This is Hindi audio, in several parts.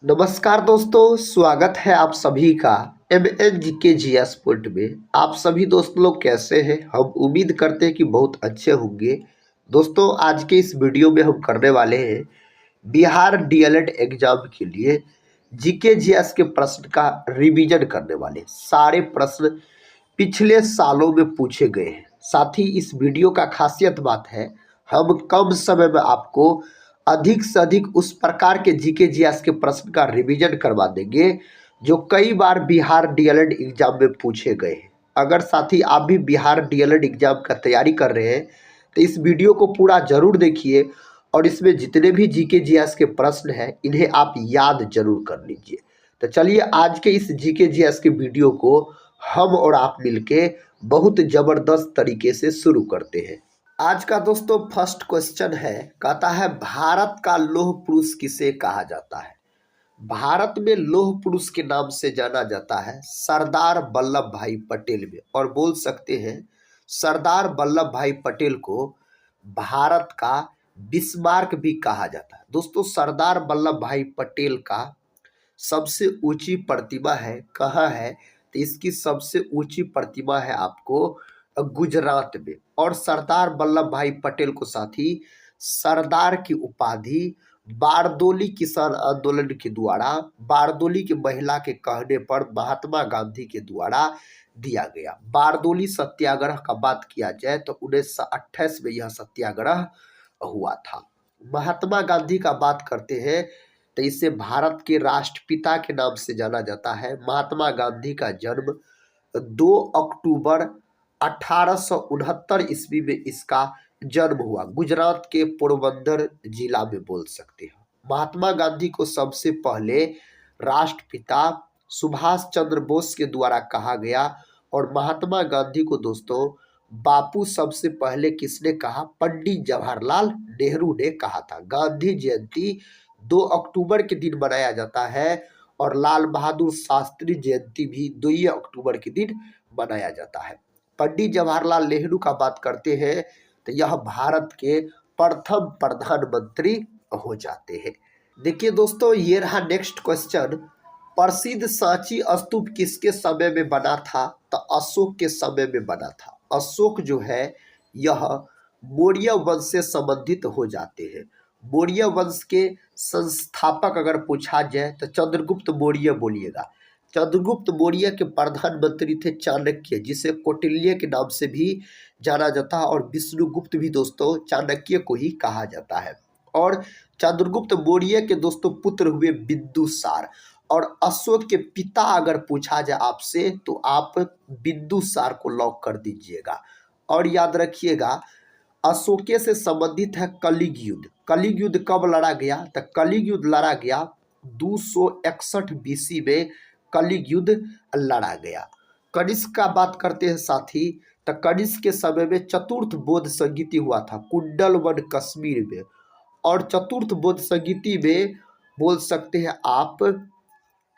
नमस्कार दोस्तों, स्वागत है आप सभी का एम एन जी के जी एस पॉइंट में। आप सभी दोस्त लोग कैसे हैं? हम उम्मीद करते हैं कि बहुत अच्छे होंगे। दोस्तों, आज के इस वीडियो में हम करने वाले हैं बिहार डीएलएड एग्जाम के लिए जीके जीएस के प्रश्न का रिवीजन करने वाले। सारे प्रश्न पिछले सालों में पूछे गए हैं। साथ ही इस वीडियो का खासियत बात है, हम कम समय में आपको अधिक से अधिक उस प्रकार के जीके जीएस के प्रश्न का रिवीजन करवा देंगे जो कई बार बिहार डीएलएड एग्जाम में पूछे गए हैं। अगर साथी आप भी बिहार डीएलएड एग्जाम का तैयारी कर रहे हैं तो इस वीडियो को पूरा जरूर देखिए और इसमें जितने भी जीके जीएस के प्रश्न हैं इन्हें आप याद जरूर कर लीजिए। तो चलिए आज के इस जीके जीएस के वीडियो को हम और आप मिलके बहुत जबरदस्त तरीके से शुरू करते हैं। आज का दोस्तों फर्स्ट क्वेश्चन है, कहता है भारत का लौह पुरुष किसे कहा जाता है? भारत में लौह पुरुष के नाम से जाना जाता है सरदार वल्लभ भाई पटेल में, और बोल सकते हैं सरदार वल्लभ भाई पटेल को भारत का बिस्मार्क भी कहा जाता है। दोस्तों, सरदार वल्लभ भाई पटेल का सबसे ऊंची प्रतिमा है कहाँ है? तो इसकी सबसे ऊंची प्रतिमा है आपको गुजरात में। और सरदार वल्लभ भाई पटेल को साथ ही सरदार की उपाधि बारदोली किसान आंदोलन के द्वारा, बारदोली की महिला के कहने पर महात्मा गांधी के द्वारा दिया गया। बारदोली सत्याग्रह का बात किया जाए तो 1928 में यह सत्याग्रह हुआ था। महात्मा गांधी का बात करते हैं तो इसे भारत के राष्ट्रपिता के नाम से जाना जाता है। महात्मा गांधी का जन्म 2 अक्टूबर 1869 ईस्वी में इसका जन्म हुआ। गुजरात के पोरबंदर जिला में बोल सकते हैं। महात्मा गांधी को सबसे पहले राष्ट्रपिता सुभाष चंद्र बोस के द्वारा कहा गया, और महात्मा गांधी को दोस्तों बापू सबसे पहले किसने कहा? पंडित जवाहरलाल नेहरू ने कहा था। गांधी जयंती 2 अक्टूबर के दिन मनाया जाता है और लाल बहादुर शास्त्री जयंती भी 2 अक्टूबर के दिन मनाया जाता है। पंडित जवाहरलाल नेहरू का बात करते हैं तो यह भारत के प्रथम प्रधानमंत्री हो जाते हैं। देखिए दोस्तों, ये रहा नेक्स्ट क्वेश्चन। प्रसिद्ध सांची स्तूप किसके समय में बना था? तो अशोक के समय में बना था। अशोक जो है यह मौर्य वंश से संबंधित हो जाते हैं। मौर्य वंश के संस्थापक अगर पूछा जाए तो चंद्रगुप्त मौर्य बोलिएगा। चंद्रगुप्त मौर्य के प्रधानमंत्री थे चाणक्य, जिसे कौटिल्य के नाम से भी जाना जाता है, और विष्णुगुप्त भी दोस्तों चाणक्य को ही कहा जाता है। और चंद्रगुप्त मौर्य के दोस्तों पुत्र हुए बिंदुसार। और अशोक के पिता अगर पूछा जाए आपसे तो आप बिंदुसार को लॉक कर दीजिएगा। और याद रखिएगा अशोके से संबंधित है कलिग युद्ध। कलिग युद्ध कब लड़ा गया? तो कलिग युद्ध लड़ा गया 261 बीसी में कलिग युद्ध लड़ा गया। कनिष्क का बात करते हैं साथी, तो कनिष्क के समय में चतुर्थ बौद्ध संगीति हुआ था कुंडलवन कश्मीर में। और चतुर्थ बौद्ध संगीति में बोल सकते हैं आप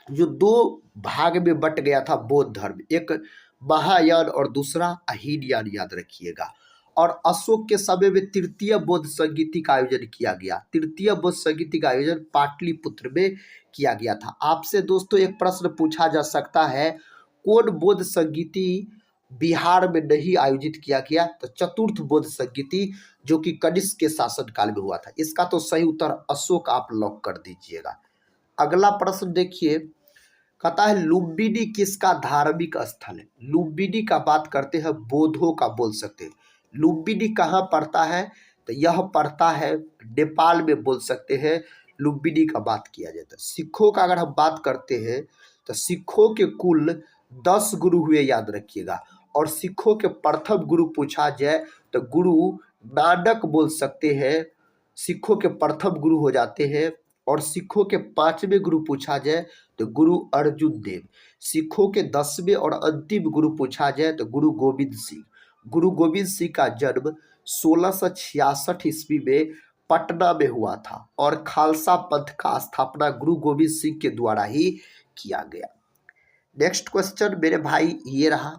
जो 2 भाग में बट गया था बौद्ध धर्म, एक महायान और दूसरा अहीनयान, याद रखिएगा। और अशोक के समय में तृतीय बौद्ध संगीति का आयोजन किया गया। तृतीय बौद्ध संगीति का आयोजन पाटलिपुत्र में किया गया था। आपसे दोस्तों एक प्रश्न पूछा जा सकता है, कौन बौद्ध संगीति बिहार में नहीं आयोजित किया गया? तो चतुर्थ बौद्ध संगीति जो कि कनिष्क के शासनकाल में हुआ था। इसका तो सही उत्तर अशोक आप लॉक कर दीजिएगा। अगला प्रश्न देखिए, कहता है लुम्बिनी किसका धार्मिक स्थल है? लुम्बिनी का बात करते हैं बौद्धों का बोल सकते हैं। लुम्बिनी कहाँ पड़ता है? तो यह पड़ता है नेपाल में बोल सकते हैं। लुम्बिनी का बात किया जाता है। सिखों का अगर हम बात करते हैं तो सिखों के कुल 10 गुरु हुए, याद रखिएगा। और सिखों के प्रथम गुरु पूछा जाए तो गुरु नानक बोल सकते हैं, सिखों के प्रथम गुरु हो जाते हैं। और सिखों के 5वें गुरु पूछा जाए तो गुरु अर्जुन देव। सिखों के 10वें और अंतिम गुरु पूछा जाए तो गुरु गोविंद सिंह। गुरु गोविंद सिंह का जन्म 1666 ईस्वी में पटना में हुआ था, और खालसा पंथ का स्थापना गुरु गोविंद सिंह के द्वारा ही किया गया। नेक्स्ट क्वेश्चन मेरे भाई ये रहा।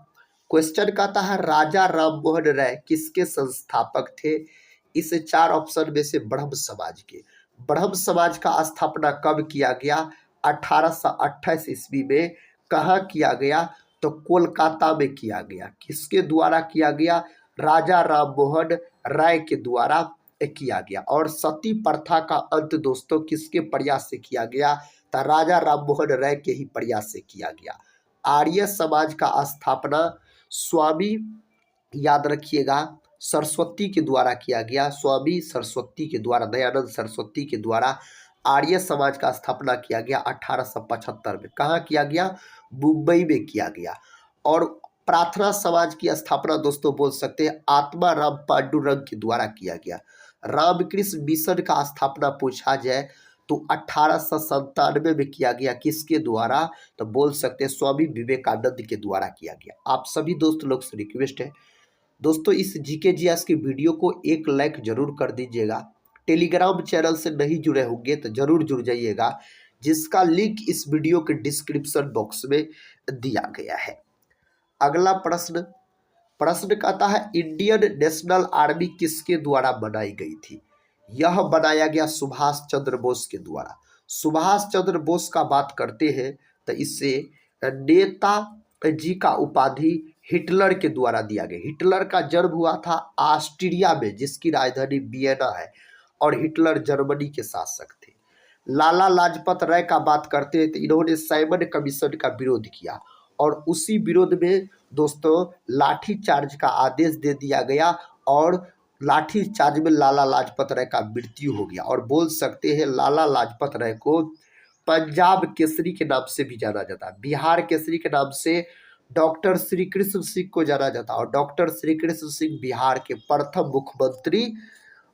क्वेश्चन कहता है राजा राममोहन राय किसके संस्थापक थे? इस 4 ऑप्शन में से ब्रह्म समाज के। ब्रह्म समाज का स्थापना कब किया गया? 1828 ईस्वी में कहाँ किया गया? तो कोलकाता में किया गया। किसके द्वारा किया गया? राजा राममोहन राय के द्वारा किया गया। और सती प्रथा का अंत दोस्तों किसके प्रयास से किया गया? तो राजा राममोहन राय के ही प्रयास से किया गया। आर्य समाज का स्थापना स्वामी, याद रखिएगा, सरस्वती के द्वारा किया गया। स्वामी सरस्वती के द्वारा, दयानंद सरस्वती के द्वारा आर्य समाज का स्थापना किया गया 1875 में। कहाँ किया गया? मुंबई में किया गया। और प्रार्थना समाज की स्थापना दोस्तों बोल सकते हैं आत्मा राम पांडुरंग के द्वारा किया गया। रामकृष्ण मिशन का स्थापना पूछा जाए तो 1897 में किया गया। किसके द्वारा? तो बोल सकते हैं स्वामी विवेकानंद के द्वारा किया गया। आप सभी दोस्त लोग से रिक्वेस्ट है दोस्तों, इस जीके जीएस की वीडियो को एक लाइक जरूर कर दीजिएगा। टेलीग्राम चैनल से नहीं जुड़े होंगे तो जरूर जुड़ जाइएगा, जिसका लिंक इस वीडियो के डिस्क्रिप्शन बॉक्स में दिया गया है। अगला प्रश्न कहता है इंडियन नेशनल आर्मी किसके द्वारा बनाई गई थी? यह बनाया गया सुभाष चंद्र बोस के द्वारा। सुभाष चंद्र बोस का बात करते हैं तो इससे नेताजी का उपाधि हिटलर के द्वारा दिया गया। हिटलर का जन्म हुआ था ऑस्ट्रिया में, जिसकी राजधानी वियना है, और हिटलर जर्मनी के शासक थे। लाला लाजपत राय का बात करते हैं तो इन्होंने साइमन कमीशन का विरोध किया, और उसी विरोध में दोस्तों लाठी चार्ज का आदेश दे दिया गया, और लाठी चार्ज में लाला लाजपत राय का मृत्यु हो गया। और बोल सकते हैं लाला लाजपत राय को पंजाब केसरी के नाम से भी जाना जाता है। बिहार केसरी के नाम से डॉक्टर श्री कृष्ण सिंह को जाना जाता है, और डॉक्टर श्री कृष्ण सिंह बिहार के प्रथम मुख्यमंत्री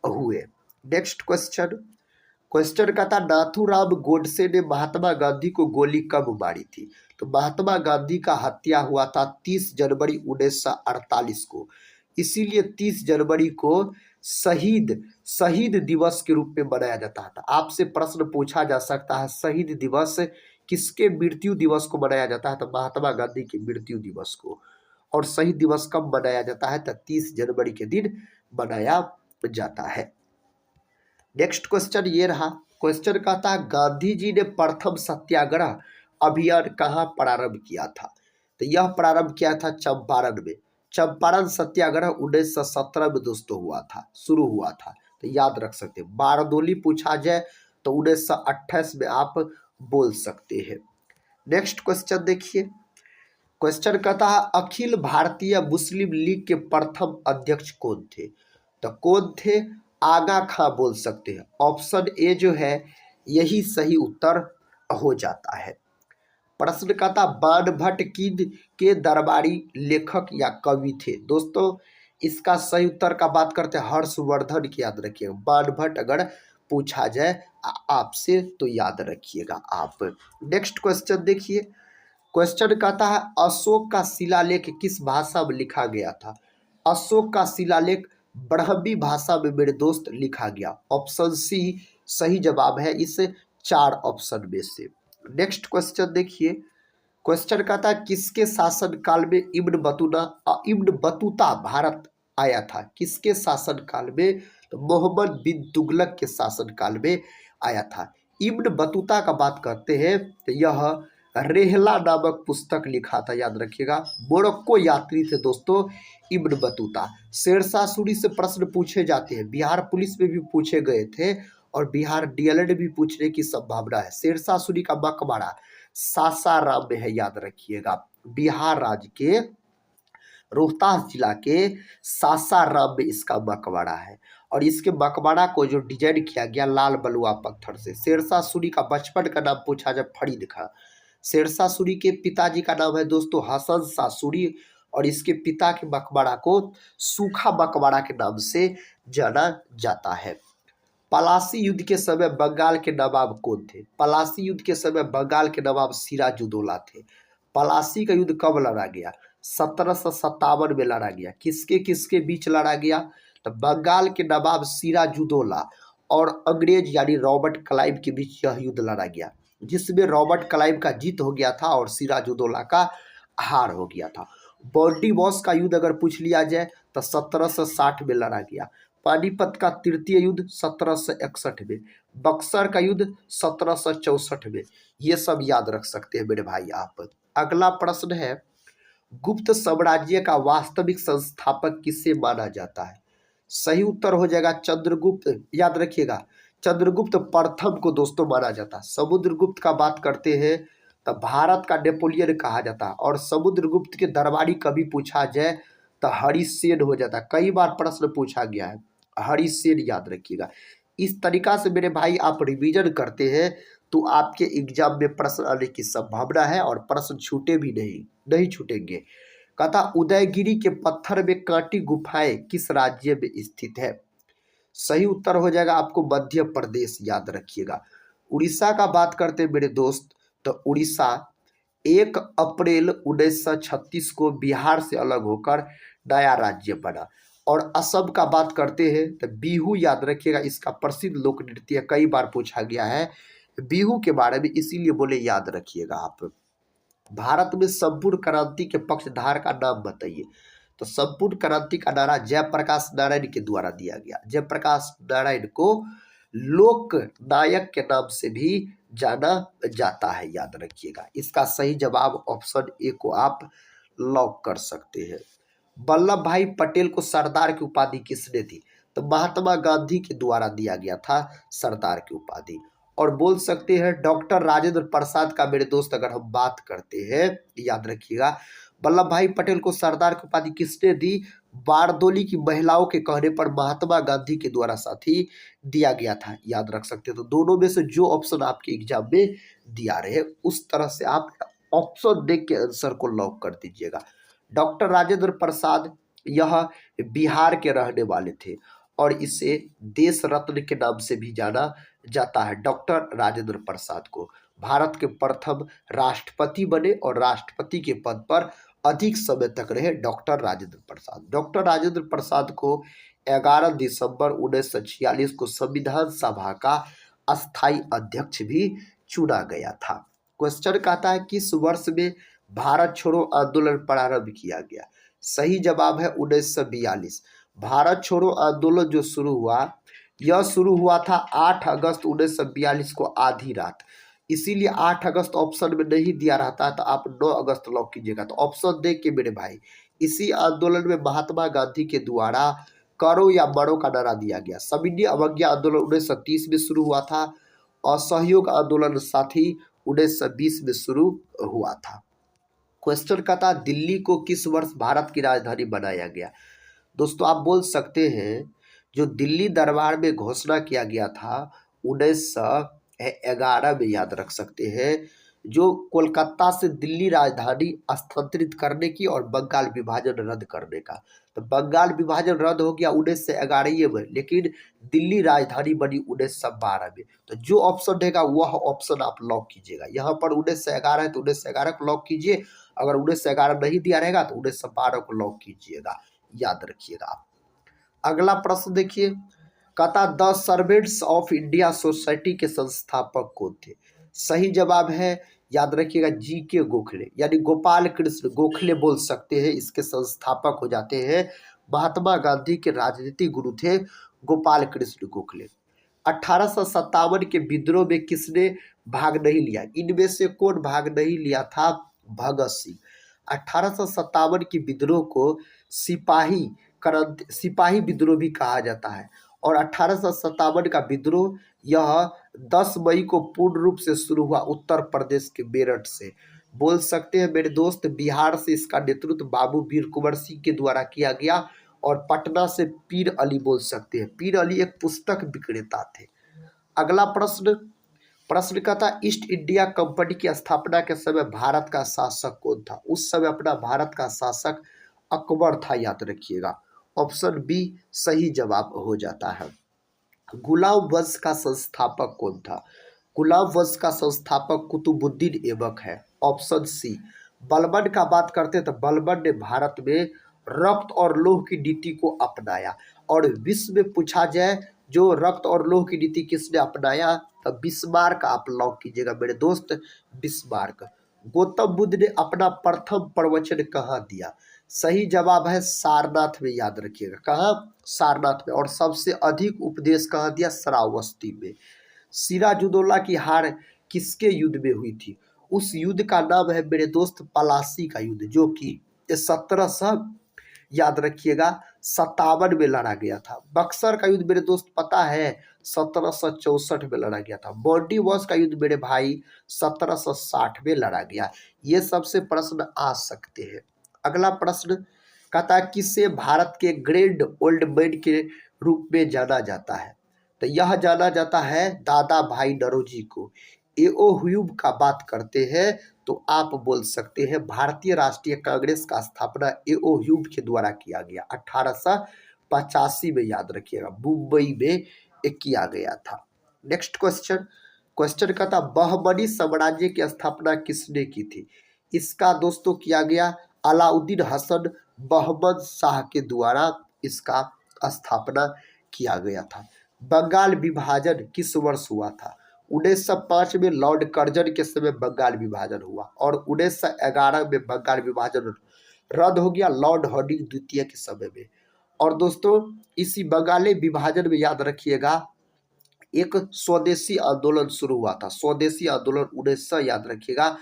हुए। नेक्स्ट क्वेश्चन का था नाथूराम गोडसे ने महात्मा गांधी को गोली कब मारी थी? तो महात्मा गांधी का हत्या हुआ था 30 जनवरी 1948 को। इसीलिए 30 जनवरी को शहीद दिवस के रूप में मनाया जाता था। आपसे प्रश्न पूछा जा सकता है शहीद दिवस किसके मृत्यु दिवस को मनाया जाता है? तो महात्मा गांधी के मृत्यु दिवस को। और शहीद दिवस कब मनाया जाता है? तो 30 जनवरी के दिन मनाया जाता है। नेक्स्ट क्वेश्चन ये रहा। क्वेश्चन कहता है गांधी जी ने प्रथम सत्याग्रह अभियान कहाँ प्रारंभ किया था? तो यह प्रारंभ किया था चंपारण में। चंपारण सत्याग्रह 1917 में दोस्तों शुरू हुआ था, तो याद रख सकते हैं। बारदोली पूछा जाए तो 1928 में आप बोल सकते हैं। नेक्स्ट क्वेश्चन देखिए। क्वेश्चन कहता है अखिल भारतीय मुस्लिम लीग के प्रथम अध्यक्ष कौन थे? तो कौन थे? आगा खां बोल सकते हैं। ऑप्शन ए जो है यही सही उत्तर हो जाता है। प्रश्न कहता बाणभट्ट किन के दरबारी लेखक या कवि थे? दोस्तों इसका सही उत्तर का बात करते हैं हर्षवर्धन की, याद रखिएगा। बाणभट्ट अगर पूछा जाए आपसे तो याद रखिएगा आप। नेक्स्ट क्वेश्चन देखिए। क्वेश्चन कहता है अशोक का शिलालेख किस भाषा में लिखा गया था? अशोक का शिलालेख ब्राह्मी भाषा में मेरे दोस्त लिखा गया। ऑप्शन सी सही जवाब है इस 4 ऑप्शन में से। नेक्स्ट क्वेश्चन देखिए। क्वेश्चन कहता है किसके शासन काल में इब्न बतूता भारत आया था? किसके शासन काल में? तो मोहम्मद बिन तुगलक के शासन काल में आया था। इब्न बतूता का बात करते हैं तो यह रेहला नामक पुस्तक लिखा था, याद रखिएगा। मोरक्को यात्री थे दोस्तों इब्न बतूता। शेरशाह सूरी से प्रश्न पूछे जाते हैं, बिहार पुलिस में भी पूछे गए थे और बिहार डीएलएड भी पूछने की संभावना है। शेरशाह सूरी का मकबरा सासाराम में है, याद रखिएगा। बिहार राज्य के रोहतास जिला के सासाराम में इसका मकबरा है, और इसके मकबरा को जो डिजाइन किया गया लाल बलुआ पत्थर से। शेरशाह सूरी का बचपन का नाम पूछा जाए फरीद खां। शेरशाह सूरी के पिताजी का नाम है दोस्तों हसन शाह सूरी, और इसके पिता के मकबरा को सूखा मकबरा के नाम से जाना जाता है। पलासी युद्ध के समय बंगाल के नवाब कौन थे? पलासी युद्ध के समय बंगाल के नवाब सिराजुद्दौला थे। पलासी का युद्ध कब लड़ा गया? 1757 में लड़ा गया। किसके किसके बीच लड़ा गया? तो बंगाल के नवाब सिराजुद्दौला और अंग्रेज यानी रॉबर्ट क्लाइव के बीच यह युद्ध लड़ा गया, जिसमें रॉबर्ट क्लाइव का जीत हो गया था और सिराजुद्दौला का हार हो गया था। बॉन्डी वॉश का युद्ध अगर पूछ लिया जाए तो 1760 में लड़ा गया। पानीपत का तृतीय युद्ध 1761 में, बक्सर का युद्ध 1764 में। ये सब याद रख सकते हैं मेरे भाई आप। अगला प्रश्न है, गुप्त साम्राज्य का वास्तविक संस्थापक किसे माना जाता है? सही उत्तर हो जाएगा चंद्रगुप्त। याद रखिएगा, चंद्रगुप्त प्रथम को दोस्तों माना जाता है। समुद्रगुप्त का बात करते हैं तो भारत का नेपोलियन कहा जाता है, और समुद्रगुप्त के दरबारी कभी पूछा जाए तो हरिसेन हो जाता है। कई बार प्रश्न पूछा गया है, हरिसेन याद रखिएगा। इस तरीका से मेरे भाई आप रिवीजन करते हैं तो आपके एग्जाम में प्रश्न आने की संभावना है, और प्रश्न छूटे भी नहीं छूटेंगे। कहता उदयगिरी के पत्थर में कांटी गुफाएं किस राज्य में स्थित है? सही उत्तर हो जाएगा आपको मध्य प्रदेश। याद रखिएगा। उड़ीसा का बात करते हैं मेरे दोस्त, तो उड़ीसा 1 अप्रैल 1936 को बिहार से अलग होकर नया राज्य बना। और असम का बात करते हैं तो बिहू याद रखिएगा, इसका प्रसिद्ध लोक नृत्य है। कई बार पूछा गया है बिहू के बारे में, इसीलिए बोले याद रखिएगा आप। भारत में संपूर्ण क्रांति के पक्षधार का नाम बताइए। तो संपूर्ण क्रांति का नारा जयप्रकाश नारायण के द्वारा दिया गया। जयप्रकाश नारायण को लोक नायक के नाम से भी जाना जाता है। याद रखिएगा। इसका सही जवाब ऑप्शन ए को आप लॉक कर सकते हैं। वल्लभ भाई पटेल को सरदार की उपाधि किसने दी? तो महात्मा गांधी के द्वारा दिया गया था सरदार की उपाधि। और बोल सकते हैं डॉक्टर राजेंद्र प्रसाद का मेरे दोस्त अगर हम बात करते हैं, याद रखिएगा, वल्लभ भाई पटेल को सरदार की उपाधि किसने दी? बारदोली की महिलाओं के कहने पर महात्मा गांधी के द्वारा साथी दिया गया था। याद रख सकते हैं। तो दोनों में से जो ऑप्शन आपके एग्जाम में दिया रहे उस तरह से आप ऑप्शन देख के आंसर को लॉक कर दीजिएगा। डॉक्टर राजेंद्र प्रसाद यह बिहार के रहने वाले थे, और इसे देश रत्न के नाम से भी जाना जाता है। डॉक्टर राजेंद्र प्रसाद को भारत के प्रथम राष्ट्रपति बने, और राष्ट्रपति के पद पर अधिक समय तक रहे डॉक्टर राजेंद्र प्रसाद। डॉक्टर राजेंद्र प्रसाद को 11 दिसंबर 1946 को संविधान सभा का अस्थायी अध्यक्ष भी चुना गया था। क्वेश्चन कहता है किस वर्ष में भारत छोड़ो आंदोलन प्रारंभ किया गया? सही जवाब है 1942। भारत छोड़ो आंदोलन जो शुरू हुआ, यह शुरू हुआ था 8 अगस्त 1942 को आधी रात। इसीलिए 8 अगस्त ऑप्शन में नहीं दिया रहता, तो आप 9 अगस्त लॉक कीजिएगा। तो ऑप्शन देख के मेरे भाई, इसी आंदोलन में महात्मा गांधी के द्वारा करो या मरो का नारा दिया गया। सविनय अवज्ञा आंदोलन 1930 में शुरू हुआ था, असहयोग आंदोलन साथ ही 1920 में शुरू हुआ था। क्वेश्चन का था दिल्ली को किस वर्ष भारत की राजधानी बनाया गया? दोस्तों आप बोल सकते हैं जो दिल्ली दरबार में घोषणा किया गया था 1911 में, याद रख सकते हैं, जो कोलकाता से दिल्ली राजधानी स्थानांतरित करने की और बंगाल विभाजन रद्द करने का। तो बंगाल विभाजन रद्द हो गया 1911 में, लेकिन दिल्ली राजधानी बनी 1912 में। तो जो ऑप्शन रहेगा वह ऑप्शन आप लॉक कीजिएगा। यहाँ पर 1911 है तो 1911 को लॉक कीजिए। अगर 1911 नहीं दिया रहेगा तो 1912 को लॉक कीजिएगा। याद रखिएगा आप। अगला प्रश्न देखिए, कहता the servants of India society के संस्थापक कौन थे? सही जवाब है, याद रखिएगा, GK गोखले, यानी गोपाल कृष्ण गोखले बोल सकते हैं। इसके संस्थापक हो जाते हैं महात्मा गांधी के राजनीतिक गुरु थे गोपाल कृष्ण गोखले। 1857 के विद्रोह में किसने भाग नहीं लिया? इनमें से कौन भाग नहीं लिया था? भगत सिंह। 1857 की विद्रोह को सिपाही विद्रोह भी कहा जाता है, और 1857 का विद्रोह यह 10 मई को पूर्ण रूप से शुरू हुआ उत्तर प्रदेश के मेरठ से। बोल सकते हैं मेरे दोस्त बिहार से इसका नेतृत्व बाबू वीर कुंवर सिंह के द्वारा किया गया, और पटना से पीर अली बोल सकते हैं। पीर अली एक पुस्तक विक्रेता थे। अगला प्रश्न का था ईस्ट इंडिया कंपनी की स्थापना के समय भारत का शासक कौन था? उस समय अपना भारत का शासक अकबर था। याद रखिएगा। ऑप्शन बी सही जवाब हो जाता है। गुलाम वंश का संस्थापक कौन था? गुलाम वंश का संस्थापक कुतुबुद्दीन ऐबक है। Option C. बलबन का बात करते हैं तो बलबन ने भारत में रक्त और लौह की नीति को अपनाया, और विश्व में पूछा जाए जो रक्त और लौह की नीति किसने अपनाया, तो बिस्मार्क आप लॉक कीजिएगा मेरे दोस्त, बिस्मार्क। गौतम बुद्ध ने अपना प्रथम प्रवचन कहाँ दिया? सही जवाब है सारनाथ में, याद रखिएगा। कहाँ? सारनाथ में। और सबसे अधिक उपदेश कहाँ दिया? श्रावस्ती में। सिराजुद्दौला की हार किसके युद्ध में हुई थी? उस युद्ध का नाम है मेरे दोस्त पलासी का युद्ध, जो कि 1700, याद रखिएगा, 57 में लड़ा गया था। बक्सर का युद्ध मेरे दोस्त पता है 1764 में लड़ा गया था। बॉडीवॉश का युद्ध मेरे भाई 1760 में लड़ा गया। ये सबसे प्रश्न आ सकते हैं। अगला प्रश्न कहता है किसे भारत के ग्रेट ओल्ड मैन के रूप में जाना जाता है? तो यह जाना जाता है दादा भाई नौरोजी को। एओ ह्यूम का बात करते हैं तो आप बोल सकते हैं भारतीय राष्ट्रीय कांग्रेस का स्थापना एओ ह्यूम के द्वारा किया गया 1885 में, याद रखिएगा, मुंबई में किया गया था। Next question. क्वेश्चन का था बहमनी साम्राज्य की स्थापना किसने की थी? इसका दोस्तों किया गया अलाउद्दीन हसन बहमद शाह के द्वारा इसका स्थापना किया गया था। बंगाल विभाजन किस वर्ष हुआ था? 1905 में लॉर्ड कर्जन के समय बंगाल विभाजन हुआ और 1911 में बंगाल विभाजन रद्द हो गया लॉर्ड हार्डिंग द्वितीय के समय में। और दोस्तों इसी बंगाली विभाजन में, याद रखिएगा, एक स्वदेशी आंदोलन शुरू हुआ था। स्वदेशी आंदोलन 1900, याद रखिएगा,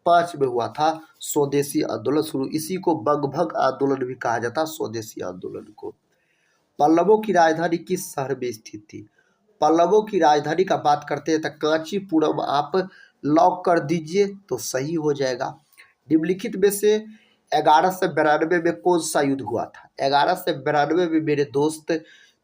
5 में हुआ था स्वदेशी आंदोलन शुरू। इसी को बंगभंग आंदोलन भी कहा जाता, स्वदेशी आंदोलन को। पल्लवों की राजधानी किस शहर में स्थित थी? पल्लवों की राजधानी का बात करते हैं तो कांचीपुरम आप लॉक कर दीजिए तो सही हो जाएगा। निम्नलिखित में से 1192 में कौन सा युद्ध हुआ था? 1192 में मेरे दोस्त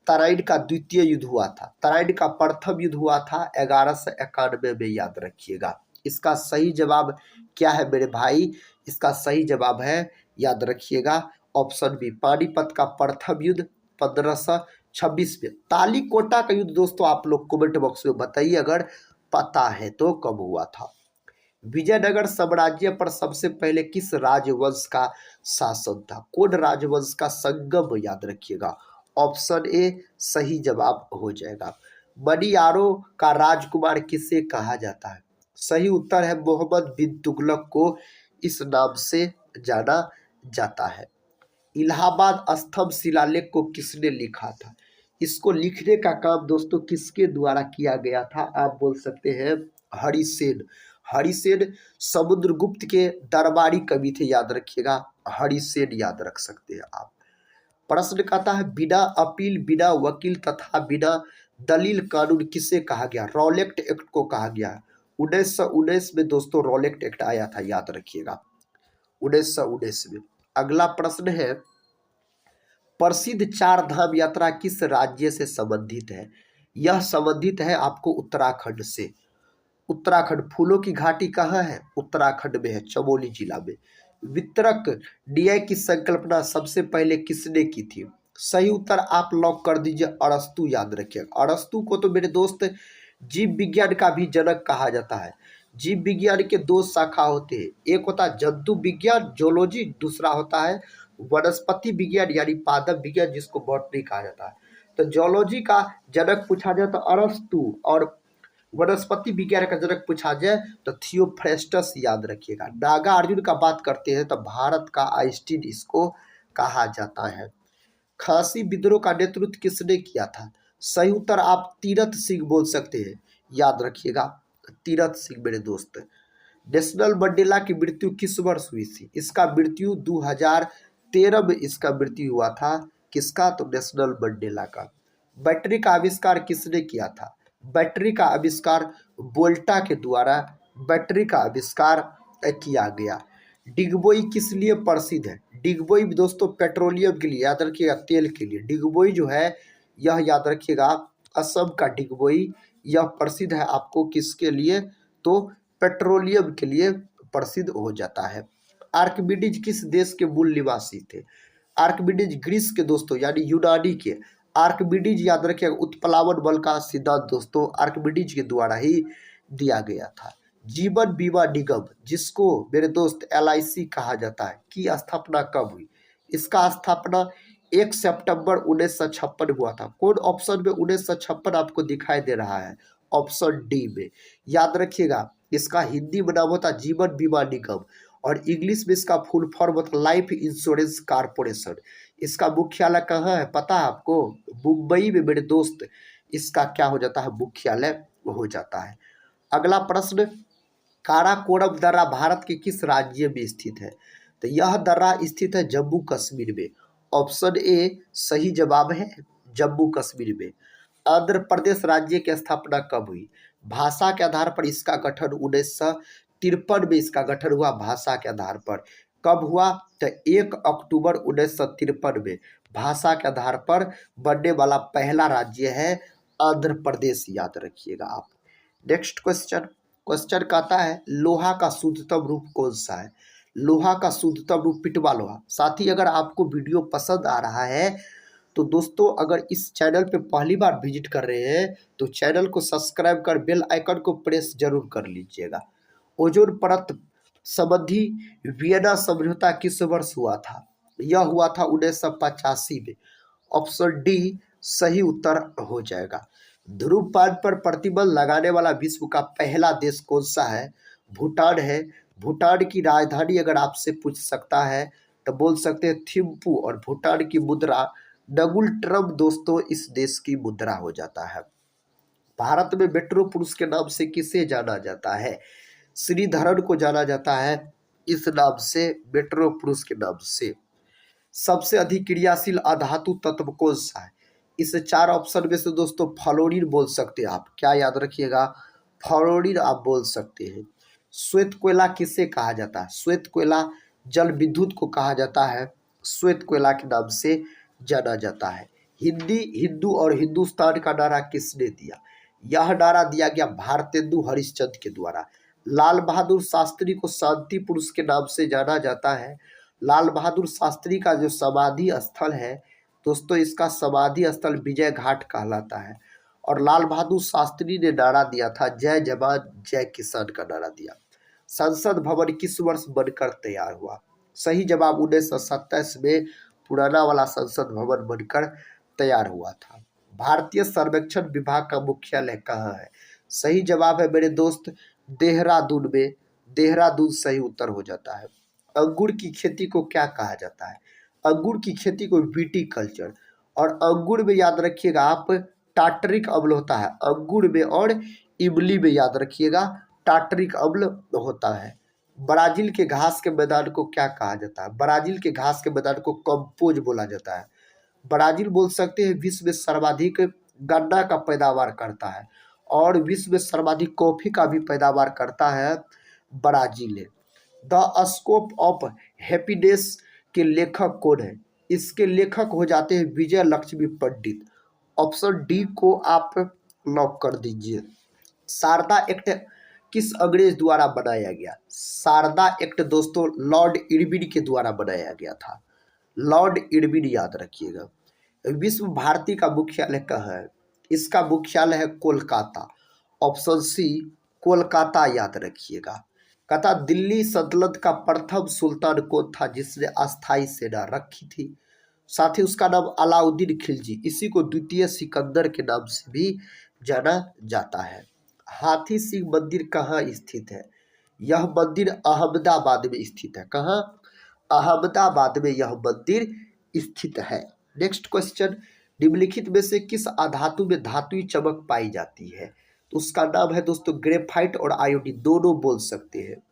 तराइन का द्वितीय युद्ध हुआ था। तराइन का प्रथम युद्ध हुआ था 1191 में, याद रखिएगा। इसका सही जवाब क्या है मेरे भाई? इसका सही जवाब है, याद रखिएगा, ऑप्शन बी, पानीपत का प्रथम युद्ध 1526 में। तालीकोटा का युद्ध दोस्तों आप लोग कमेंट बॉक्स में बताइए अगर पता है तो कब हुआ था। विजयनगर साम्राज्य पर सबसे पहले किस राजवंश का शासन था? कौन राजवंश का संगम, याद रखिएगा, ऑप्शन ए सही जवाब हो जाएगा। मनियारो का राजकुमार किसे कहा जाता है? सही उत्तर है मोहम्मद बिन तुगलक को इस नाम से जाना जाता है। इलाहाबाद स्तंभ शिलालेख को किसने लिखा था? इसको लिखने का काम दोस्तों किसके द्वारा किया गया था? आप बोल सकते हैं हरिसेन। हरिसेन समुद्रगुप्त के दरबारी कवि थे, याद रखिएगा, हरिसेन याद रख सकते हैं आप। प्रश्न कहता है बिना अपील, बिना वकील तथा बिना दलील कानून किसे कहा गया? रॉलेट एक्ट को कहा गया। 1919 में दोस्तों रॉलेट एक्ट आया था, याद रखिएगा, 1919 में। अगला प्रश्न है प्रसिद्ध चार धाम यात्रा किस राज्य से संबंधित है? यह संबंधित है आपको उत्तराखंड से। उत्तराखंड फूलों की घाटी कहाँ है? उत्तराखंड में है, चमोली जिला में। वितरक न्याय की संकल्पना सबसे पहले किसने की थी? सही उत्तर आप लॉक कर दीजिए अरस्तु, याद रखिए। अरस्तु को तो मेरे दोस्त जीव विज्ञान का भी जनक कहा जाता है। जीव विज्ञान के दो शाखा होते हैं, एक होता है जंतु विज्ञान जूलॉजी, दूसरा होता है वनस्पति विज्ञान यानी पादप विज्ञान जिसको बॉटनी कहा जाता है। तो जूलॉजी का जनक पूछा जाए तो अरस्तु और वनस्पति विज्ञान का जनक पूछा जाए तो थियोफ्रेस्टस, याद रखिएगा। नागार्जुन का बात करते हैं तो भारत का आइंस्टीन इसको कहा जाता है। खासी विद्रोह का नेतृत्व किसने किया था? सही उत्तर आप तीरथ सिंह बोल सकते हैं, याद रखिएगा, तीरथ सिंह मेरे दोस्त। नेशनल मंडेला की मृत्यु किस वर्ष हुई थी? इसका मृत्यु 2013 में इसका मृत्यु हुआ था। किसका? तो नेशनल मंडेला का। बैटरी का आविष्कार किसने किया था? बैटरी का आविष्कार वोल्टा के द्वारा बैटरी का आविष्कार किया गया। डिगबोई किस लिए प्रसिद्ध है? डिगबोई दोस्तों पेट्रोलियम के लिए, याद रखिएगा, तेल के लिए। डिगबोई जो है यह, याद रखिएगा, असम का डिगबोई यह प्रसिद्ध है आपको किसके लिए? तो पेट्रोलियम के लिए प्रसिद्ध हो जाता है। आर्किमिडीज किस देश के मूल निवासी थे? आर्किमिडीज ग्रीस के दोस्तों यानी यूनानी के। आर्किमिडीज याद रखिएगा उत्प्लावन बल का सिद्धांत दोस्तों आर्किमिडीज के द्वारा ही दिया गया था। जीवन बीमा निगम जिसको मेरे दोस्त LIC कहा जाता है की स्थापना कब हुई? इसका स्थापना 1 सितंबर 1956 में हुआ था। कौन ऑप्शन में 1956 आपको दिखाई दे रहा है? ऑप्शन डी में। याद रखिएगा इसका हिंदी में नाम होता जीवन बीमा निगम और इंग्लिश में इसका फुल फॉर्म होता है लाइफ इंश्योरेंस कारपोरेशन। इसका मुख्यालय कहाँ है पता है आपको? मुंबई में मेरे दोस्त इसका क्या हो जाता है, मुख्यालय हो जाता है। अगला प्रश्न, काराकोरम दर्रा भारत के किस राज्य में स्थित है? तो यह दर्रा स्थित है जम्मू कश्मीर में। ऑप्शन ए सही जवाब है, जम्मू कश्मीर में। आंध्र प्रदेश राज्य की स्थापना कब हुई? भाषा के आधार पर इसका गठन 1953 में इसका गठन हुआ। भाषा के आधार पर कब हुआ? तो 1 अक्टूबर 1953 में भाषा के आधार पर बनने वाला पहला राज्य है आंध्र प्रदेश, याद रखिएगा आप। नेक्स्ट क्वेश्चन, क्वेश्चन कहता है लोहा का शुद्धतम रूप कौन सा है? लोहा का शुद्धतम रूप पिटवा लोहा। साथ ही अगर आपको वीडियो पसंद आ रहा है तो दोस्तों अगर इस चैनल पे पहली बार विजिट कर रहे हैं तो चैनल को सब्सक्राइब कर बेल आइकन को प्रेस जरूर कर लीजिएगा। ओजोन परत संबंधी वियना समझौता किस वर्ष हुआ था? यह हुआ था 1985 में। ऑप्शन डी सही उत्तर हो जाएगा। धूम्रपान पर प्रतिबंध लगाने वाला विश्व का पहला देश कौन सा है? भूटान है। भूटान की राजधानी अगर आपसे पूछ सकता है तो बोल सकते हैं थिम्पू, और भूटान की मुद्रा नगुल ट्रम दोस्तों इस देश की मुद्रा हो जाता है। भारत में मेट्रो पुरुष के नाम से किसे जाना जाता है? श्रीधरन को जाना जाता है इस नाम से, मेट्रो पुरुष के नाम से। सबसे अधिक क्रियाशील अधातु तत्व कौन सा है? इस 4 ऑप्शन में से दोस्तों फ्लोरीन बोल सकते हैं आप। क्या याद रखिएगा? फ्लोरीन आप बोल सकते हैं। श्वेत कोयला किसे कहा जाता है? श्वेत कोयला जल विद्युत को कहा जाता है, श्वेत कोयला के नाम से जाना जाता है। हिंदी, हिंदू और हिंदुस्तान का नारा किसने दिया? यह नारा दिया गया भारतेंदु हरिश्चंद्र के द्वारा। लाल बहादुर शास्त्री को शांति पुरुष के नाम से जाना जाता है। लाल बहादुर शास्त्री का जो समाधि स्थल है दोस्तों, इसका समाधि स्थल विजय घाट कहलाता है। और लाल बहादुर शास्त्री ने नारा दिया था जय जवान जय किसान का नारा दिया। संसद भवन किस वर्ष बनकर तैयार हुआ? सही जवाब 1927 में पुराना वाला संसद भवन बनकर तैयार हुआ था। भारतीय सर्वेक्षण विभाग का मुख्यालय कहाँ है? सही जवाब है मेरे दोस्त देहरादून में। देहरादून सही उत्तर हो जाता है। अंगूर की खेती को क्या कहा जाता है? अंगूर की खेती को विटीकल्चर। और अंगूर में याद रखिएगा आप टार्टरिक अम्ल होता है अंगूर में, और इमली में याद रखिएगा टार्टरिक अम्ल होता है। ब्राजील के घास के मैदान को क्या कहा जाता है? ब्राजील के घास के मैदान को कंपोज बोला जाता है। ब्राजील बोल सकते हैं विश्व में सर्वाधिक गन्ना का पैदावार करता है, और विश्व में सर्वाधिक कॉफी का भी पैदावार करता है ब्राजील है। द स्कोप ऑफ हैप्पीनेस के लेखक कौन है? इसके लेखक हो जाते हैं विजय लक्ष्मी पंडित। ऑप्शन डी को आप लॉक कर दीजिए। शारदा एक्ट किस अंग्रेज द्वारा बनाया गया? शारदा एक्ट दोस्तों लॉर्ड इरविन के द्वारा बनाया गया था। लॉर्ड इरविन याद रखिएगा। विश्व भारती का मुख्यालय कहाँ है? इसका मुख्यालय है कोलकाता। ऑप्शन सी कोलकाता याद रखिएगा। कहता दिल्ली सल्तनत का प्रथम सुल्तान कौन था जिसने अस्थाई सेना रखी थी? साथ ही उसका नाम अलाउद्दीन खिलजी, इसी को द्वितीय सिकंदर के नाम से भी जाना जाता है। हाथी सिंह मंदिर कहाँ स्थित है? यह मंदिर अहमदाबाद में स्थित है। कहाँ? अहमदाबाद में यह मंदिर स्थित है। नेक्स्ट क्वेश्चन, निम्नलिखित में से किस अधातु में धातुई चमक पाई जाती है? तो उसका नाम है दोस्तों ग्रेफाइट और आयोडीन, दोनों बोल सकते हैं।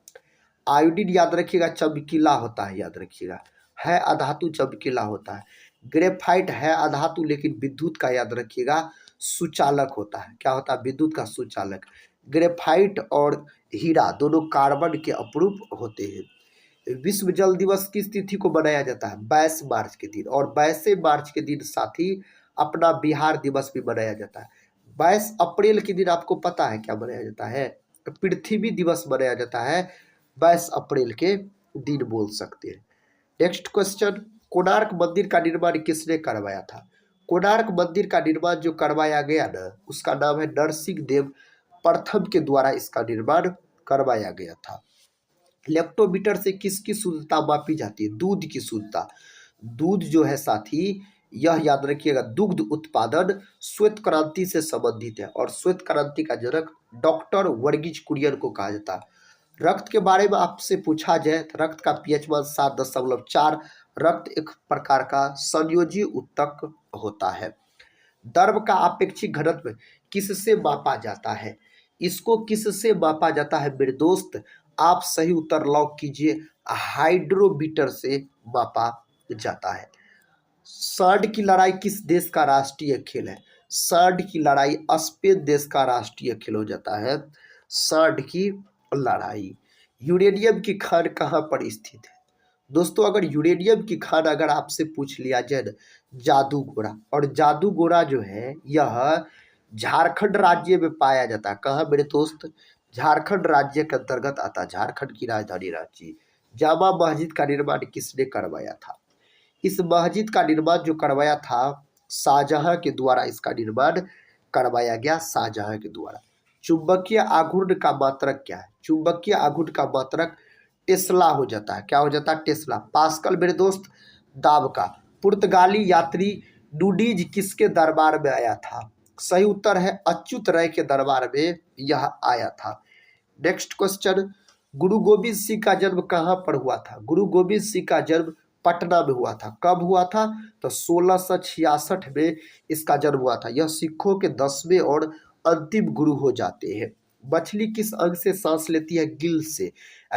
आयोडीन याद रखिएगा चमकीला होता है, याद रखिएगा है अधातु चमकीला होता है। ग्रेफाइट है अधातु लेकिन विद्युत का याद रखिएगा सुचालक होता है। क्या होता है? विद्युत का सुचालक। ग्रेफाइट और हीरा दोनों कार्बन के अपरूप होते हैं। विश्व जल दिवस किस तिथि को मनाया जाता है? 22 मार्च के दिन। और 22 मार्च के दिन साथ ही अपना बिहार दिवस भी मनाया जाता है। 22 अप्रैल के दिन आपको पता है क्या मनाया जाता है? पृथ्वी दिवस मनाया जाता है 22 अप्रैल के दिन बोल सकते हैं। नेक्स्ट क्वेश्चन, कोणार्क मंदिर का निर्माण किसने करवाया था? कोणार्क मंदिर का निर्माण जो करवाया गया ना, उसका नाम है नरसिंह देव प्रथम के द्वारा इसका निर्माण करवाया गया था। लेक्टोमीटर से किसकी शुद्धता मापी जाती है? दूध की शुद्धता। दूध जो है साथी यह याद रखिएगा दुग्ध उत्पादन श्वेत क्रांति से संबंधित है, और श्वेत क्रांति का जनक डॉक्टर वर्गीज कुरियन को कहा जाता है। रक्त के बारे में आपसे पूछा जाए तो रक्त का पीएच मान 7.4। रक्त एक प्रकार का संयोजी उत्तक होता है। द्रव का आपेक्षिक घनत्व किससे मापा जाता है? इसको किससे मापा जाता है मेरे दोस्त? आप सही उत्तर लॉक कीजिए, हाइड्रोमीटर से मापा जाता है। सांड की लड़ाई किस देश का राष्ट्रीय खेल है? सांड की लड़ाई स्पेन देश का राष्ट्रीय खेल हो जाता है, सांड की लड़ाई। यूरेनियम की खान कहाँ पर स्थित है? दोस्तों अगर यूरेनियम की खान अगर आपसे पूछ लिया जाए ना, जादूगोरा, और जादूगोरा जो है यह झारखंड राज्य में पाया जाता है। कहाँ मेरे दोस्त? झारखंड राज्य के अंतर्गत आता है, झारखंड की राजधानी रांची। जामा मस्जिद का निर्माण किसने करवाया था? इस मस्जिद का निर्माण जो करवाया था शाहजहां के द्वारा, इसका निर्माण करवाया गया शाहजहां के द्वारा। चुंबकीय आघूर्ण का मात्रक क्या है? चुंबकीय आघूर्ण का मात्रक टेस्ला हो जाता है। क्या हो जाता है? टेस्ला। पास्कल मेरे दोस्त दाब का। पुर्तगाली यात्री नूडीज किसके दरबार में आया था? सही उत्तर है अच्युत राय के दरबार में यह आया था। नेक्स्ट क्वेश्चन, गुरु गोविंद सिंह का जन्म कहाँ पर हुआ था? गुरु गोविंद सिंह का जन्म पटना में हुआ था। कब हुआ था? तो 1666 में इसका जन्म हुआ था। यह सिखों के 10वें और अंतिम गुरु हो जाते हैं। मछली किस अंग से सांस लेती है? गिल से।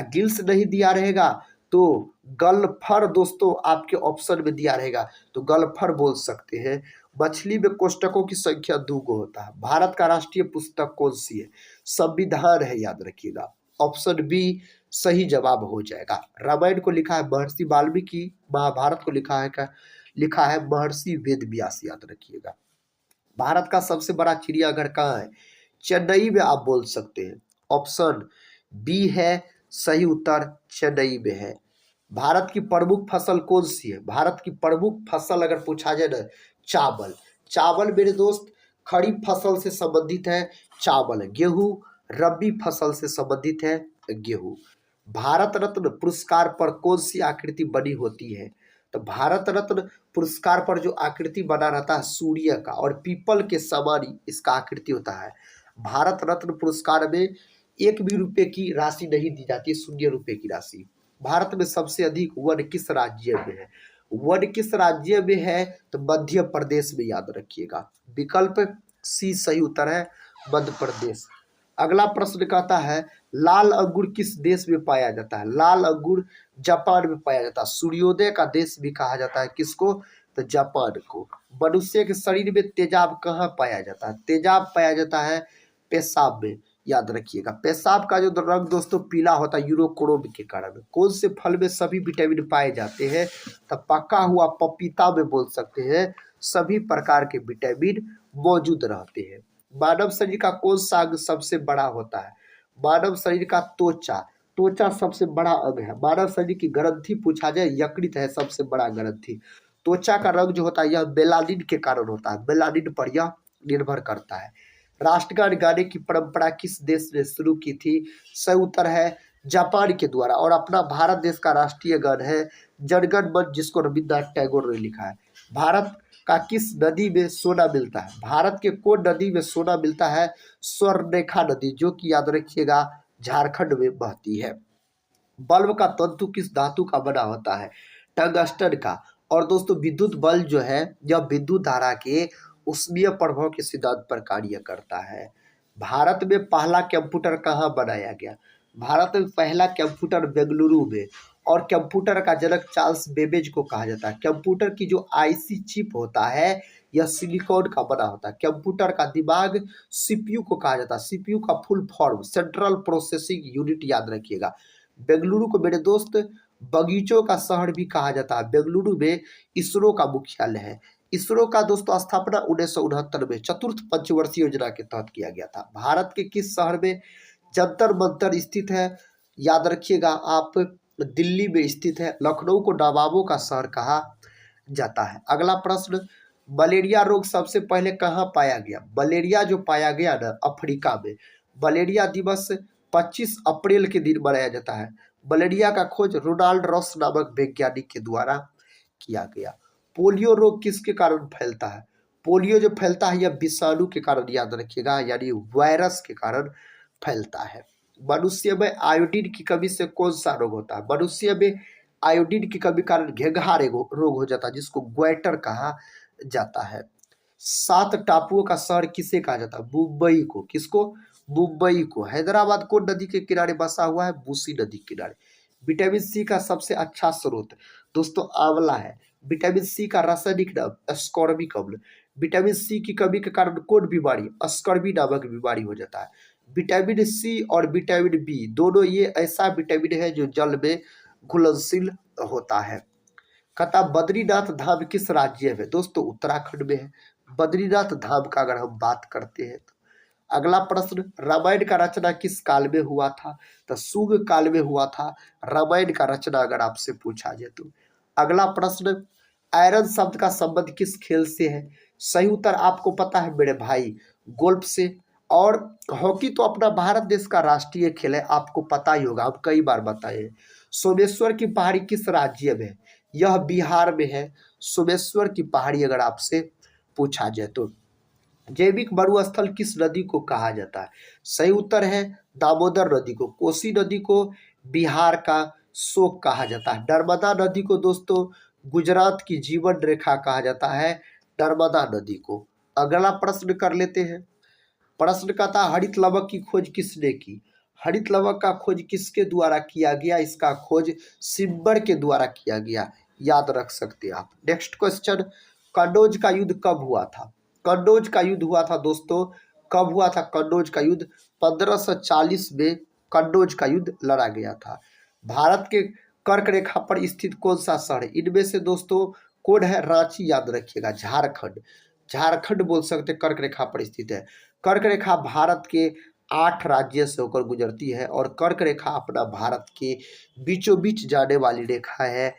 गिल्स नहीं दिया रहेगा तो गलफर दोस्तों आपके ऑप्शन में दिया रहेगा तो गलफर बोल सकते हैं। मछली में कोष्टकों की संख्या 2 होता है। भारत का राष्ट्रीय पुस्तक कौन सी है? संविधान है, याद रखिएगा। ऑप्शन बी सही जवाब हो जाएगा। रामायण को लिखा है महर्षि वाल्मीकि, महाभारत को लिखा है महर्षि वेद व्यास, याद रखिएगा। भारत का सबसे बड़ा चिड़ियाघर कहाँ है? चेन्नई में आप बोल सकते हैं। ऑप्शन बी है सही उत्तर, चेन्नई में है। भारत की प्रमुख फसल कौन सी है? भारत की प्रमुख फसल अगर पूछा जाए ना, चावल। चावल मेरे दोस्त खरीफ फसल से संबंधित है चावल। गेहूं रबी फसल से संबंधित है गेहूं। भारत रत्न पुरस्कार पर कौन सी आकृति बनी होती है? तो भारत रत्न पुरस्कार पर जो आकृति बना रहता है सूर्य का और पीपल के समान इसका आकृति होता है। भारत रत्न पुरस्कार में 1 भी रुपए की राशि नहीं दी जाती, 0 रुपए की राशि। भारत में सबसे अधिक वन किस राज्य में है? वन किस राज्य में है? तो मध्य प्रदेश में, याद रखिएगा। विकल्प सी सही उत्तर है, मध्य प्रदेश। अगला प्रश्न कहता है लाल अंगूर किस देश में पाया जाता है? लाल अंगूर जापान में पाया जाता है। सूर्योदय का देश भी कहा जाता है किसको? तो जापान को। मनुष्य के शरीर में तेजाब कहाँ पाया जाता है? तेजाब पाया जाता है पेशाब में, याद रखिएगा। पेशाब का जो रंग दोस्तों पीला होता है यूरोक्रोम के कारण। कौन से फल में सभी विटामिन पाए जाते हैं? तो पका हुआ पपीता में बोल सकते हैं सभी प्रकार के विटामिन मौजूद रहते हैं। मानव शरीर का कौन सा अंग सबसे बड़ा होता है? मानव शरीर का त्वचा। त्वचा सबसे बड़ा अंग है। मानव शरीर की ग्रंथि पूछा जाए, यकृत है सबसे बड़ा ग्रंथि। त्वचा का रंग जो होता है यह मेलानिन के कारण होता है, मेलानिन पर यह निर्भर करता है। राष्ट्रगान गाने की परंपरा किस देश ने शुरू की थी? सही उत्तर है जापान के द्वारा। और अपना भारत देश का राष्ट्रीय गान है जनगण मन, जिसको रविन्द्रनाथ टैगोर ने लिखा है। भारत का किस नदी में सोना मिलता है? भारत के कौन नदी में सोना मिलता है? स्वर्णरेखा नदी, जो कि याद रखिएगा झारखंड में बहती है। बल्ब का तंतु किस धातु का बना होता है? टंगस्टन का। और दोस्तों विद्युत बल्ब जो है यह विद्युत धारा के ऊष्मीय प्रभाव के सिद्धांत पर कार्य करता है। भारत में पहला कंप्यूटर कहाँ बनाया गया? भारत में पहला कंप्यूटर बेंगलुरु में। और कंप्यूटर का जनक चार्ल्स बेबेज को कहा जाता है। कंप्यूटर की जो आईसी चिप होता है यह सिलिकॉन का बना होता है। कंप्यूटर का दिमाग सीपीयू को कहा जाता है। सीपीयू का full form central processing unit, याद रखिएगा। बेंगलुरु को मेरे दोस्त बगीचों का शहर भी कहा जाता है। बेंगलुरु में इसरो का मुख्यालय है। इसरो का दोस्तों स्थापना 1969 में चतुर्थ पंचवर्षीय योजना के तहत किया गया था। भारत के किस शहर में जंतर मंतर स्थित है? याद रखिएगा आप, दिल्ली में स्थित है। लखनऊ को नवाबों का शहर कहा जाता है। अगला प्रश्न, मलेरिया रोग सबसे पहले कहाँ पाया गया? मलेरिया जो पाया गया ना अफ्रीका में। मलेरिया दिवस 25 अप्रैल के दिन मनाया जाता है। मलेरिया का खोज रोनाल्ड रॉस नामक वैज्ञानिक के द्वारा किया गया। पोलियो रोग किसके कारण फैलता है? पोलियो जो फैलता है यह विषाणु के कारण, याद रखिएगा, यानी वायरस के कारण फैलता है। मनुष्य में आयोडीन की कमी से कौन सा रोग होता है? मनुष्य में आयोडीन की कमी कारण घेंघा रोग हो जाता है, जिसको ग्वाइटर कहा जाता है। 7 टापुओं का शहर किसे कहा जाता है? मुंबई को। किसको? मुंबई को। हैदराबाद कौन नदी के किनारे बसा हुआ है? मूसी नदी के किनारे। विटामिन सी का सबसे अच्छा स्रोत दोस्तों आंवला है। विटामिन सी का रासायनिक नाम एस्कॉर्बिक अम्ल। विटामिन सी की कमी के कारण कौन बीमारी? स्कर्वी नामक बीमारी हो जाता है। विटामिन सी और विटामिन बी दोनों ये ऐसा विटामिन है जो जल में घुलनशील होता है। कहता बद्रीनाथ धाम किस राज्य में? दोस्तों उत्तराखंड में है। बद्रीनाथ धाम का अगर हम बात करते हैं तो अगला प्रश्न, रामायण का रचना किस काल में हुआ था? तो शुंग काल में हुआ था रामायण का रचना, अगर आपसे पूछा जाए तो। अगला प्रश्न, आयरन शब्द का संबंध किस खेल से है? सही उत्तर आपको पता है मेरे भाई, गोल्फ से। और हॉकी तो अपना भारत देश का राष्ट्रीय खेल है, आपको पता ही होगा, हम कई बार बताए हैं। सोमेश्वर की पहाड़ी किस राज्य में है? यह बिहार में है। सोमेश्वर की पहाड़ी अगर आपसे पूछा जाए तो। जैविक मरुस्थल किस नदी को कहा जाता है? सही उत्तर है दामोदर नदी को। कोसी नदी को बिहार का शोक कहा जाता है। नर्मदा नदी को दोस्तों गुजरात की जीवन रेखा कहा जाता है, नर्मदा नदी को। अगला प्रश्न कर लेते हैं। प्रश्न का था हरित लवक की खोज किसने की? हरित लवक का खोज किसके द्वारा किया गया? इसका खोज सिब्बर के द्वारा किया गया, याद रख सकते हैं आप। नेक्स्ट क्वेश्चन, कन्नौज का युद्ध कब हुआ था? कन्नौज का युद्ध हुआ था दोस्तों, कब हुआ था कन्नौज का युद्ध? 1540 में कन्नौज का युद्ध लड़ा गया था। भारत के कर्क रेखा पर स्थित कौन सा शहर है? इनमें से दोस्तों कौन है? रांची, याद रखिएगा। झारखंड, झारखंड बोल सकते कर्क रेखा पर स्थित है। कर्क रेखा भारत के 8 राज्य से होकर गुजरती है और कर्क रेखा अपना भारत के बीचों बीच जाने वाली रेखा है,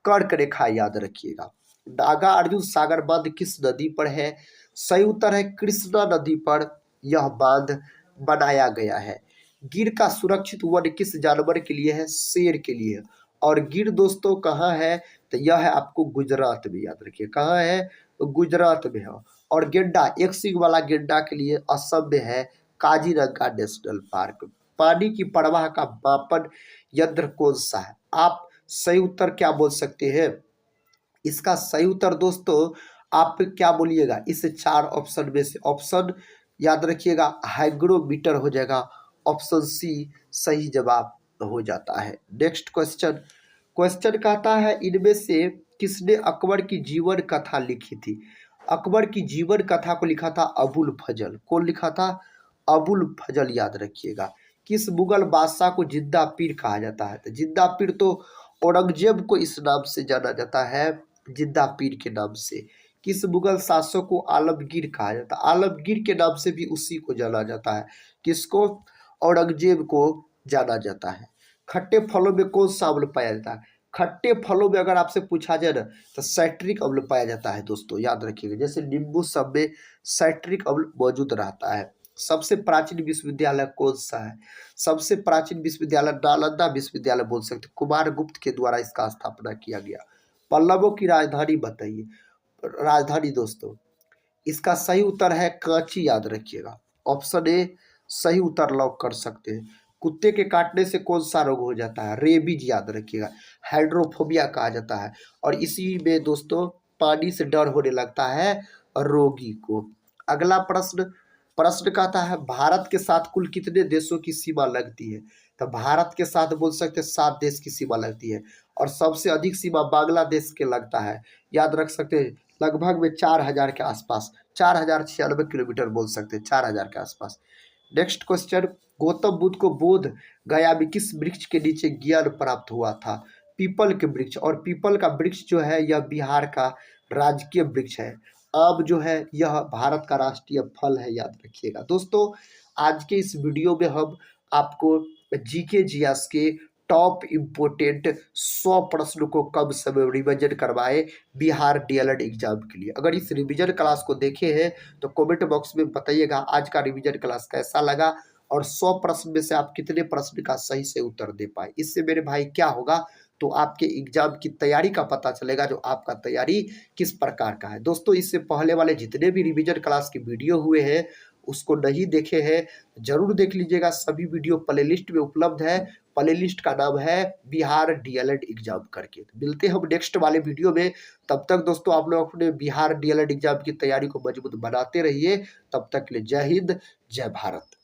कर्क रेखा, याद रखिएगा। नागा अर्जुन सागर बांध किस नदी पर है? सही उत्तर है कृष्णा नदी पर यह बांध बनाया गया है। गिर का सुरक्षित वन किस जानवर के लिए है? शेर के लिए। और गिर दोस्तों कहाँ है? तो यह है आपको गुजरात में, याद रखिए कहाँ है? तो गुजरात में है। और गेंडा, एक सींग वाला गेंडा के लिए असम में है काजीरंगा नेशनल पार्क। पानी की प्रवाह का मापन यंत्र कौन सा है? आप सही उत्तर क्या बोल सकते हैं? इसका सही उत्तर दोस्तों आप क्या बोलिएगा इस 4 ऑप्शन में से? ऑप्शन याद रखिएगा, हाइग्रोमीटर हो जाएगा। ऑप्शन सी सही जवाब हो जाता है। नेक्स्ट क्वेश्चन, क्वेश्चन कहता है इनमें से किसने अकबर की जीवन कथा लिखी थी? अकबर की जीवन कथा को लिखा था अबुल फजल। कौन लिखा था? अबुल फजल, याद रखिएगा। किस मुगल बादशाह को जिंदा पीर कहा जाता है? तो जिंदा पीर तो औरंगजेब को इस नाम से जाना जाता है, जिंदा पीर के नाम से। किस मुगल शासक को आलमगीर कहा जाता है? आलमगीर के नाम से भी उसी को जाना जाता है। किसको? औरंगजेब को जाना जाता है। खट्टे फलों में कौन सा अम्ल पाया जाता है? खट्टे फलों में अगर आपसे पूछा जाए ना तो साइट्रिक अम्ल पाया जाता है दोस्तों, याद रखिएगा। जैसे नींबू सब में साइट्रिक अम्ल मौजूद रहता है। सबसे प्राचीन विश्वविद्यालय कौन सा है? सबसे प्राचीन विश्वविद्यालय नालंदा विश्वविद्यालय बोल सकते, कुमार गुप्त के द्वारा इसका स्थापना किया गया। पल्लवों की राजधानी बताइए। राजधानी दोस्तों इसका सही उत्तर है कांची, याद रखिएगा। ऑप्शन ए सही उत्तर लॉक कर सकते हैं। कुत्ते के काटने से कौन सा रोग हो जाता है? रेबीज, याद रखिएगा। हाइड्रोफोबिया कहा जाता है। और इसी में दोस्तों पानी से डर होने लगता है रोगी को। अगला प्रश्न, प्रश्न कहता है भारत के साथ कुल कितने देशों की सीमा लगती है? तो भारत के साथ बोल सकते हैं 7 देश की सीमा लगती है। और सबसे अधिक सीमा बांग्लादेश के लगता है, याद रख सकते हैं। लगभग में 4000 के आसपास, 4096 किलोमीटर बोल सकते हैं, 4000 के आसपास। नेक्स्ट क्वेश्चन, गौतम बुद्ध को बोध गया में किस वृक्ष के नीचे ज्ञान प्राप्त हुआ था? पीपल के वृक्ष। और पीपल का वृक्ष जो है यह बिहार का राजकीय वृक्ष है। आम जो है यह भारत का राष्ट्रीय फल है, याद रखिएगा। दोस्तों आज के इस वीडियो में हम आपको जीके जीएस के टॉप इम्पोर्टेंट 100 प्रश्नों को कम समय में रिविजन करवाए बिहार डीएलएड एग्जाम के लिए। अगर इस रिविजन क्लास को देखे हैं तो कमेंट बॉक्स में बताइएगा आज का रिविजन क्लास कैसा लगा और 100 प्रश्न में से आप कितने प्रश्न का सही से उत्तर दे पाए। इससे मेरे भाई क्या होगा, तो आपके एग्जाम की तैयारी का पता चलेगा, जो आपका तैयारी किस प्रकार का है। दोस्तों इससे पहले वाले जितने भी रिविजन क्लास के वीडियो हुए हैं उसको नहीं देखे हैं जरूर देख लीजिएगा। सभी वीडियो प्लेलिस्ट में उपलब्ध है। प्लेलिस्ट का नाम है बिहार डीएलएड एग्जाम करके। मिलते हैं हम नेक्स्ट वाले वीडियो में। तब तक दोस्तों आप लोग अपने बिहार डीएलएड एग्जाम की तैयारी को मजबूत बनाते रहिए। तब तक के लिए जय हिंद, जय भारत।